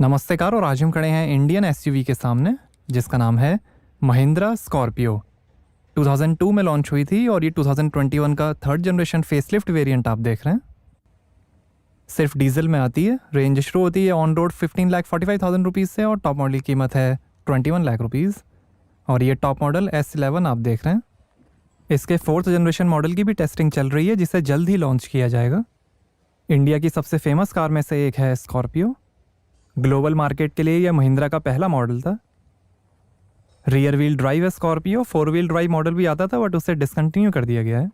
नमस्कार। और आज हम खड़े हैं इंडियन एसयूवी के सामने जिसका नाम है महिंद्रा स्कॉर्पियो। 2002 में लॉन्च हुई थी और ये 2021 का थर्ड जनरेशन फेसलिफ्ट वेरिएंट आप देख रहे हैं। सिर्फ डीजल में आती है। रेंज शुरू होती है ऑन रोड 15,45,000 रुपीज़ से और टॉप मॉडल की कीमत है 21 लाख रुपीज़। और ये टॉप मॉडल S11 आप देख रहे हैं। इसके फोर्थ जनरेशन मॉडल की भी टेस्टिंग चल रही है जिसे जल्द ही लॉन्च किया जाएगा। इंडिया की सबसे फेमस कार में से एक है स्कॉर्पियो। ग्लोबल मार्केट के लिए यह महिंद्रा का पहला मॉडल था। रियर व्हील ड्राइव है स्कॉर्पियो। 4 व्हील ड्राइव मॉडल भी आता था बट उसे डिसकंटिन्यू कर दिया गया है।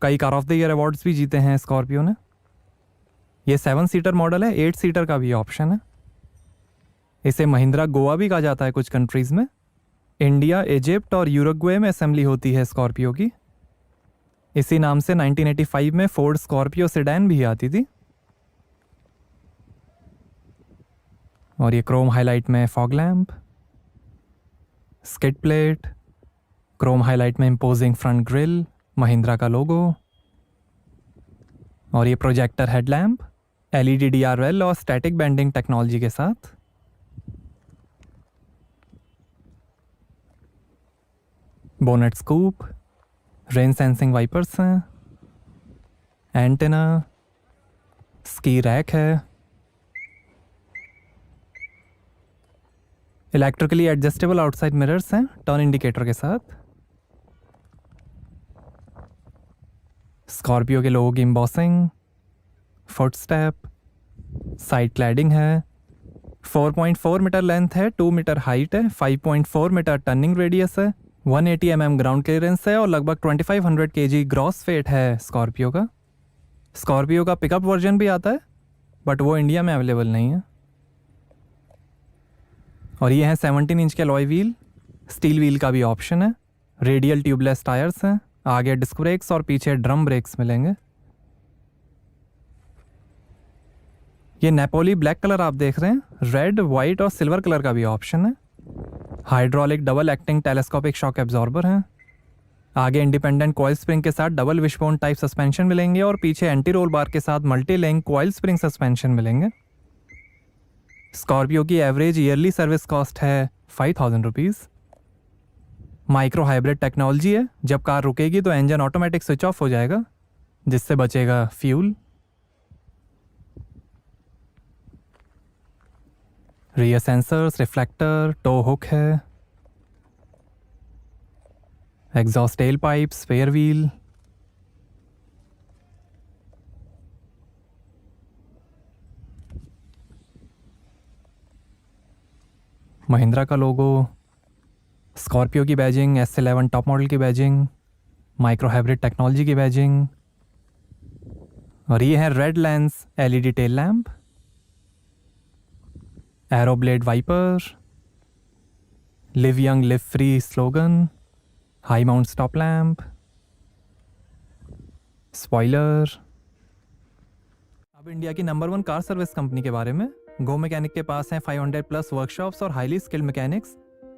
कई car of the year awards भी जीते हैं स्कॉर्पियो ने। यह 7 सीटर मॉडल है, 8 सीटर का भी ऑप्शन है। इसे महिंद्रा गोवा भी कहा जाता है कुछ कंट्रीज में। इंडिया, इजिप्ट और यूरुग्वे में असेंबली होती है स्कॉर्पियो की। इसी नाम से 1985 में फोर्ड स्कॉर्पियो सेडान भी आती थी। और ये क्रोम हाईलाइट में fog lamp, skid plate, chrome highlight में इम्पोजिंग फ्रंट ग्रिल, महिंद्रा का लोगो। और ये प्रोजेक्टर हेडलैम्प LED DRL और स्टैटिक बेंडिंग टेक्नोलॉजी के साथ। Bonnet scoop, rain sensing wipers हैं, एंटेना, स्की रैक है, इलेक्ट्रिकली एडजस्टेबल आउटसाइड मिरर्स हैं टर्न इंडिकेटर के साथ। स्कॉर्पियो के लोगो की एम्बॉसिंग, फुटस्टेप, साइड क्लैडिंग है। 4.4 मीटर लेंथ है, 2 मीटर हाइट है, 5.4 मीटर टर्निंग रेडियस है, 180 mm ग्राउंड क्लियरेंस है और लगभग 2500 kg ग्रॉस वेट है स्कॉर्पियो का। स्कॉर्पियो का पिकअप वर्जन भी आता है बट वो इंडिया में अवेलेबल नहीं है। और ये है 17 इंच के अलॉय व्हील, स्टील व्हील का भी ऑप्शन है। रेडियल ट्यूबलेस टायर्स हैं, आगे डिस्क ब्रेक्स और पीछे ड्रम ब्रेक्स मिलेंगे। ये नेपोली ब्लैक कलर आप देख रहे हैं, रेड, वाइट और सिल्वर कलर का भी ऑप्शन है। Hydraulic double acting telescopic shock absorber हैं। आगे इंडिपेंडेंट कॉइल स्प्रिंग के साथ डबल विशबोन टाइप सस्पेंशन मिलेंगे और पीछे एंटी रोल बार के साथ multi link coil spring suspension मिलेंगे। स्कॉर्पियो की एवरेज ईयरली सर्विस कॉस्ट है 5,000 रुपीज़। माइक्रो हाइब्रिड टेक्नोलॉजी है, जब कार रुकेगी तो इंजन ऑटोमेटिक स्विच ऑफ हो जाएगा जिससे बचेगा fuel. Rear sensors, reflector, tow hook है, exhaust tail pipe, spare wheel. Mahindra का लोगो, स्कॉर्पियो की बैजिंग, S11 टॉप मॉडल की बैजिंग, माइक्रो हाइब्रिड टेक्नोलॉजी की बैजिंग। और ये है red lens LED tail lamp, aero blade wiper, live young live free slogan, high mount stop lamp, spoiler. अब India की number 1 car service company के बारे में। गो मैकेनिक के पास हैं 500+ वर्कशॉप्स और हाईली स्किल्ड मैकेनिक्स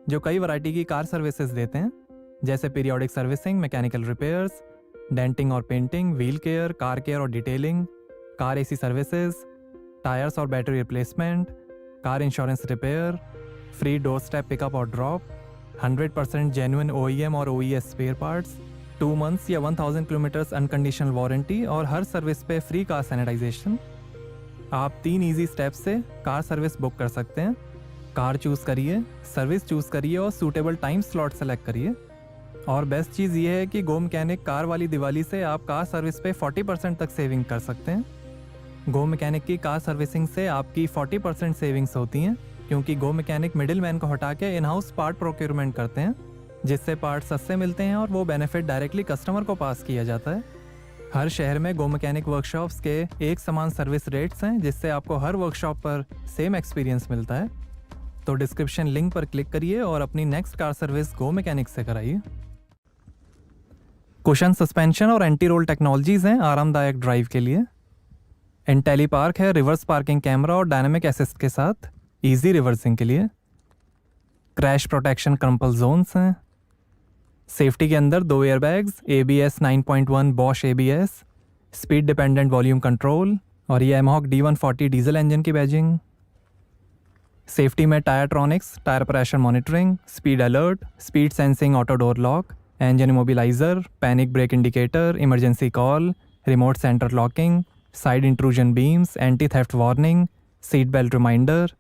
जो कई वैरायटी की कार सर्विसेज देते हैं, जैसे periodic servicing, mechanical repairs, denting और painting, wheel care, car care और detailing, car AC services, tyres और battery replacement, car insurance repair, free door step pickup और ड्रॉप, 100% जेन्युइन OEM और OES स्पेयर पार्ट्स, 2 months या 1000 kilometres unconditional warranty और हर service पे free car sanitisation. आप 3 easy steps से कार सर्विस बुक कर सकते हैं। कार चूज़ करिए, सर्विस चूज़ करिए और सूटेबल टाइम स्लॉट सेलेक्ट करिए। और बेस्ट चीज़ ये है कि गो मैकेनिक कार वाली दिवाली से आप कार सर्विस पे 40% तक सेविंग कर सकते हैं। गो मैकेनिक की कार सर्विसिंग से आपकी 40% सेविंग्स होती हैं क्योंकि गो मैकेनिक मिडिल मैन को हटा के इन हाउस पार्ट प्रोक्योरमेंट करते हैं, जिससे पार्ट सस्ते मिलते हैं और वो बेनिफिट डायरेक्टली कस्टमर को पास किया जाता है। हर शहर में गो मैकेनिक वर्कशॉप्स के एक समान सर्विस रेट्स हैं, जिससे आपको हर वर्कशॉप पर सेम एक्सपीरियंस मिलता है। तो डिस्क्रिप्शन लिंक पर क्लिक करिए और अपनी नेक्स्ट कार सर्विस गो मैकेनिक से कराइए। कुशन सस्पेंशन और एंटी रोल टेक्नोलॉजीज हैं आरामदायक ड्राइव के लिए। इंटेली पार्क है रिवर्स पार्किंग कैमरा और डायनामिक असिस्ट के साथ इजी रिवर्सिंग के लिए। क्रैश प्रोटेक्शन क्रम्पल जोन्स हैं। सेफ्टी के अंदर 2 airbags, ABS 9.1 Bosch ABS, speed dependent volume control और ये एमहॉक D140 डीजल इंजन की बैजिंग। सेफ्टी में टायरट्रॉनिक्स, tyre pressure monitoring, speed alert, speed sensing auto door lock, engine immobiliser, panic brake indicator, emergency call, remote centre locking, side intrusion beams, anti theft warning, seat belt reminder,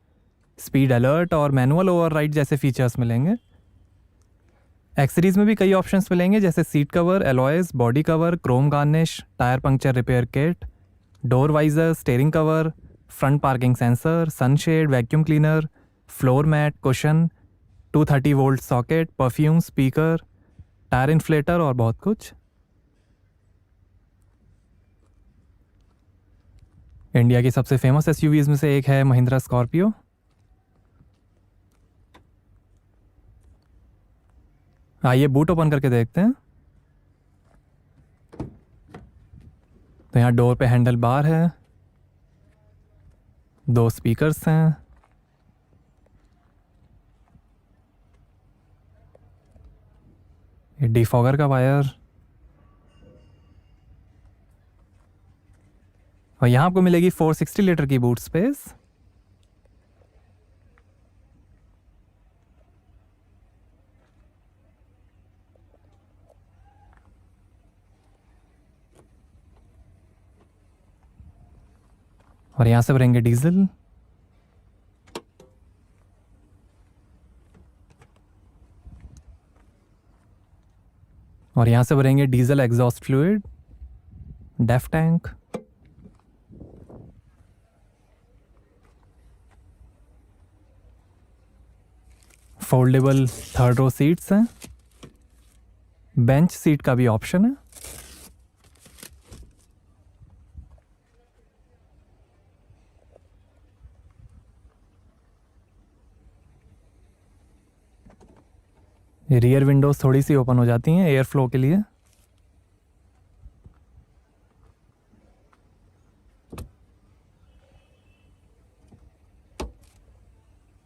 speed alert और manual override जैसे features मिलेंगे। Accessories में भी कई options मिलेंगे जैसे seat cover, alloys, body cover, chrome garnish, tyre puncture repair kit, door visor, steering cover, front parking sensor, sunshade, vacuum cleaner, floor mat, cushion, 230 volt socket, perfume, speaker, tyre inflator और बहुत कुछ। India की सबसे famous SUVs में से एक है Mahindra Scorpio. आइए बूट ओपन करके देखते हैं। तो यहाँ डोर पे हैंडल बार है, 2 स्पीकर्स हैं, ये डिफॉगर का वायर, और यहाँ आपको मिलेगी 460 लीटर की बूट स्पेस। और यहाँ से भरेंगे डीजल। और यहाँ से भरेंगे diesel exhaust fluid, DEF tank. Foldable third row seats हैं, बेंच सीट का भी ऑप्शन है। रियर विंडोज थोड़ी सी ओपन हो जाती हैं एयर फ्लो के लिए।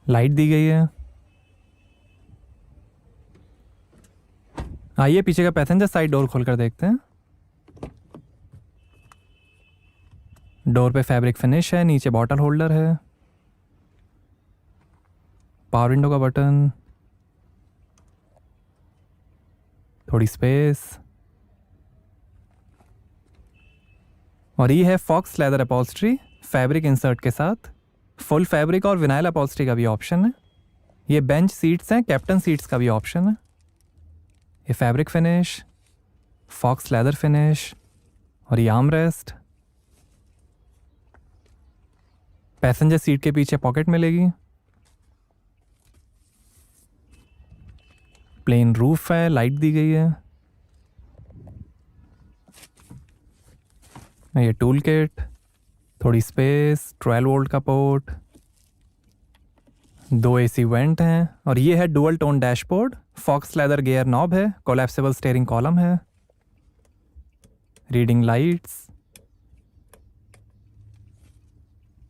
लाइट दी गई है। आइए पीछे का पैसेंजर साइड डोर खोलकर देखते हैं। डोर पे फैब्रिक फिनिश है, नीचे बॉटल होल्डर है, पावर विंडो का बटन, थोड़ी स्पेस, और ये है fox leather upholstery fabric insert के साथ। फुल फैब्रिक और विनाइल अपॉल्स्ट्री का भी ऑप्शन है। ये बेंच सीट्स हैं, कैप्टन सीट्स का भी ऑप्शन है। ये fabric finish, fox leather finish, और ये आर्म रेस्ट। पैसेंजर सीट के पीछे पॉकेट मिलेगी। प्लेन रूफ है, लाइट दी गई है। ये टूल किट, थोड़ी स्पेस, 12 वोल्ट का पोर्ट, 2 एसी वेंट हैं, और ये है dual tone dashboard, faux leather gear knob है, कोलैप्सिबल स्टीयरिंग कॉलम है, reading lights,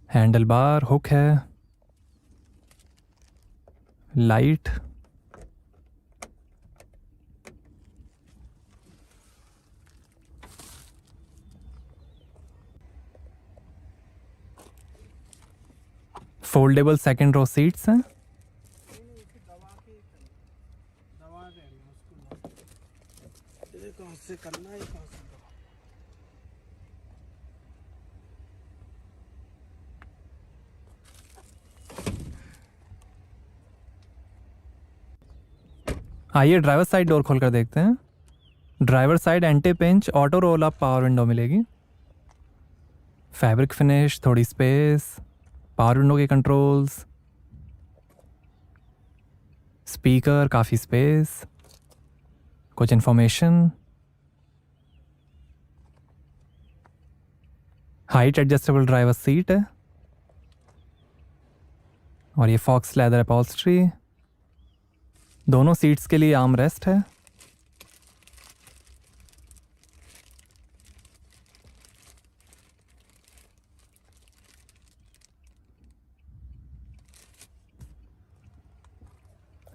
handle bar, hook है, light, foldable second row seats हैं। आइए ड्राइवर साइड डोर खोलकर देखते हैं। Driver side anti pinch auto roll up power window मिलेगी। Fabric finish, थोड़ी स्पेस, पावर विंडो के कंट्रोल्स, स्पीकर, काफ़ी स्पेस, कुछ information, height adjustable driver seat है, और ये फॉक्स लेदर अपॉल्स्ट्री। दोनों सीट्स के लिए आर्म रेस्ट है।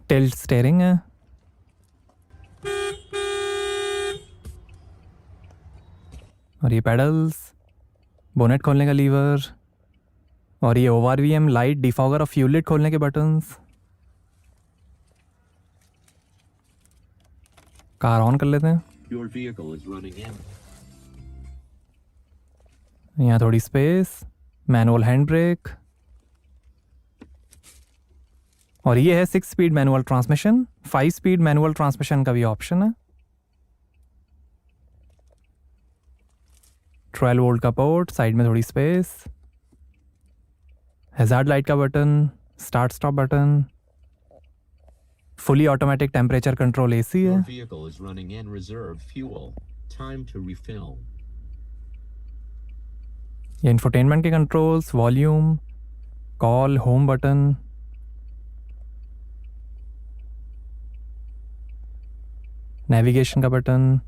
टिल्ट स्टीयरिंग है, और ये पेडल्स, बोनेट खोलने का लीवर, और ये ORVM लाइट डिफॉगर और फ्यूल लिड खोलने के बटन्स। कार ऑन कर लेते हैं। Your vehicle is running in. यहाँ थोड़ी स्पेस, मैनुअल हैंड ब्रेक, और ये है 6 speed manual transmission. 5 speed manual transmission का भी ऑप्शन है। 12 वोल्ट का पोर्ट, साइड में थोड़ी स्पेस, हैजार्ड लाइट का button, start stop button, fully automatic temperature control AC है। Your vehicle is running in reserve fuel. Time to refill. ये infotainment के controls, volume, call, home button, navigation का button,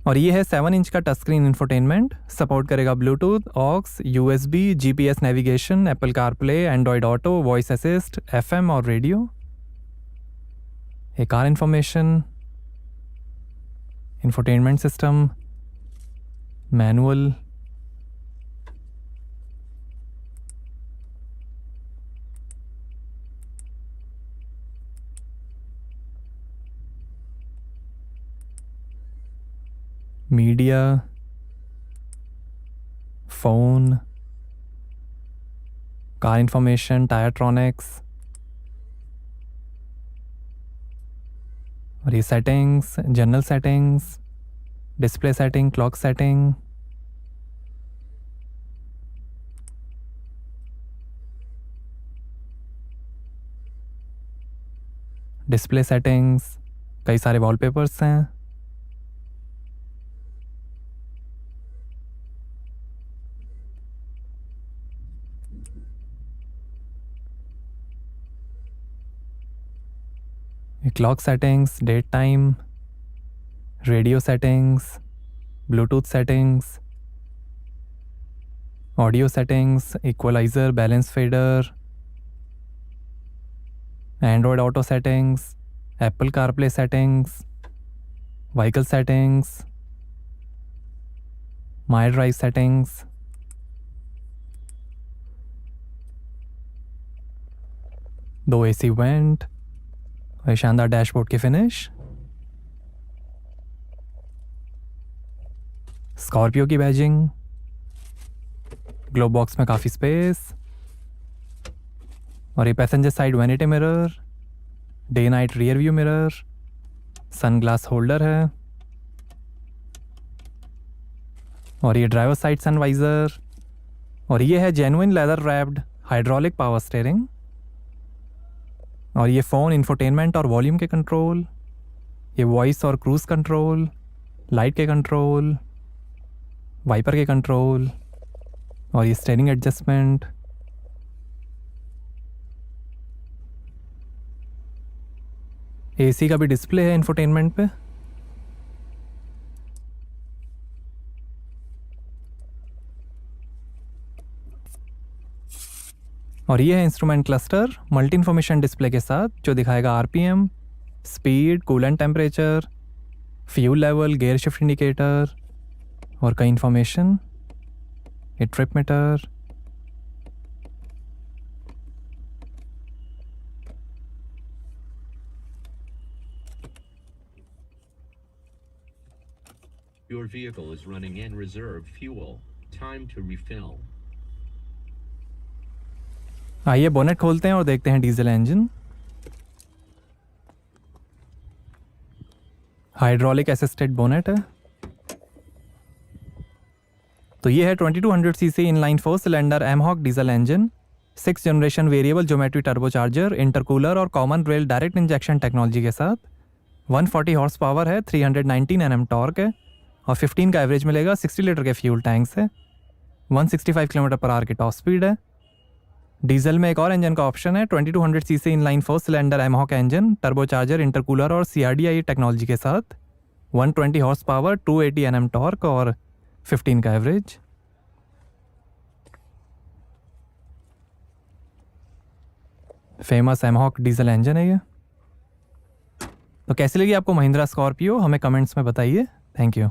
और ये है 7 इंच का touch screen infotainment. Support करेगा Bluetooth, aux, USB, GPS navigation, Apple CarPlay, Android auto, voice assist, FM और radio. ये car information, infotainment system, manual, media, phone, car information, tyretronics, और ये settings, general settings, display setting, clock setting, display settings, कई सारे wallpapers हैं। Clock settings, date time, radio settings, Bluetooth settings, audio settings, equaliser, balance fader, Android Auto settings, Apple CarPlay settings, vehicle settings, my drive settings, दो AC vent, और शानदार dashboard की finish, Scorpio की badging, glove box में काफ़ी space, और ये passenger side vanity mirror, day night rear view mirror, sunglass holder है, और ये ड्राइवर साइड सनवाइज़र, और ये है genuine leather wrapped hydraulic power steering, और ये फ़ोन, इंफोटेनमेंट और वॉल्यूम के कंट्रोल, ये वॉइस और क्रूज़ कंट्रोल, लाइट के कंट्रोल, वाइपर के कंट्रोल, और ये स्टीयरिंग एडजस्टमेंट, AC का भी डिस्प्ले है इंफोटेनमेंट पे, और ये है instrument cluster multi information display के साथ, जो दिखाएगा RPM, speed, coolant temperature, fuel level, gear shift indicator और कई इन्फॉर्मेशन, ये trip meter, Your vehicle is running in reserve fuel. Time to refill. आइए बोनेट खोलते हैं और देखते हैं diesel engine. Hydraulic assisted bonnet है। तो ये है 2200 CC inline 4 cylinder mHawk diesel engine, 6 generation variable geometry turbocharger, intercooler और common rail direct injection technology के साथ। 140 हॉर्स पावर है, 319 Nm टॉर्क है और 15 का एवरेज मिलेगा। 60 लीटर के फ्यूल टैंक्स है, 165 km/h की टॉप स्पीड है। डीजल में एक और इंजन का ऑप्शन है, 2200 CC inline 4 cylinder mHawk engine, turbocharger, intercooler और CRDI टेक्नोलॉजी के साथ। 120 हॉर्स पावर, 280 Nm टॉर्क और 15 का average. Famous mHawk diesel engine है ये। तो कैसी लगी आपको महिंद्रा स्कॉर्पियो, हमें कमेंट्स में बताइए। Thank you.